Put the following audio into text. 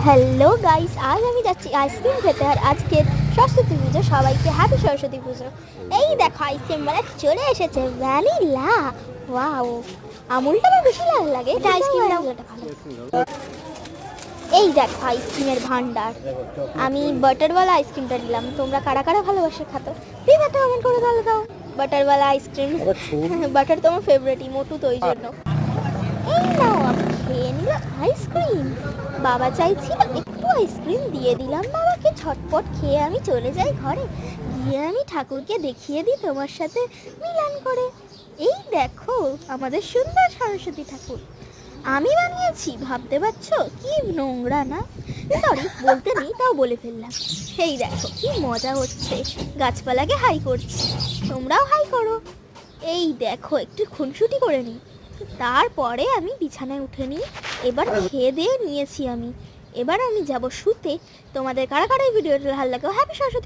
Hello guys, আজ আমি যাচ্ছি আইসক্রিম খেতে। আর আজকে সরস্বতী পুজো, সবাইকে হ্যাপি সরস্বতী পুজো। এই দেখো আইসক্রিমওয়ালা চলে এসেছে, ভ্যানিলা। ওয়াও, আমুলটা আমার বেশি ভালো লাগে, এটা আইসক্রিম দাও। এই দেখো আইসক্রিমের ভান্ডার। আমি বাটারওয়ালা আইসক্রিমটা নিলাম। তোমরা কারা কারা ভালোবাসে খাতো প্লিজ একটা কমেন্ট করে তাহলে দাও। বাটারওয়ালা আইসক্রিম, বাটার তো আমার ফেভারিটই, মোটু তো ওই জন্য। এই নাও, আমি খেয়ে নিলাম আইসক্রিম। বাবা চাইছিল একটু আইসক্রিম, দিয়ে দিলাম বাবাকে। ঝটপট খেয়ে আমি চলে যাই ঘরে, গিয়ে আমি ঠাকুরকে দেখিয়ে দিই তোমার সাথে মিলন করে। এই দেখো আমাদের সুন্দর সরস্বতী ঠাকুর আমি বানিয়েছি, ভাবতে পারছো কি নোংরা না? সরি, বলতে নেই তাও বলে ফেললাম। এই দেখো কি মজা হচ্ছে, গাছপালাকে হাই করছি, তোমরাও হাই করো। এই দেখো একটু খুনসুটি করে নিই, তারপরে আমি বিছানায় উঠে নিই। এবার খেয়ে দিয়ে নিয়েছি আমি, এবার আমি যাব শুতে। তোমাদের কারা কারা এই ভিডিওটা ভালো লাগে হ্যাপি সরস্বতী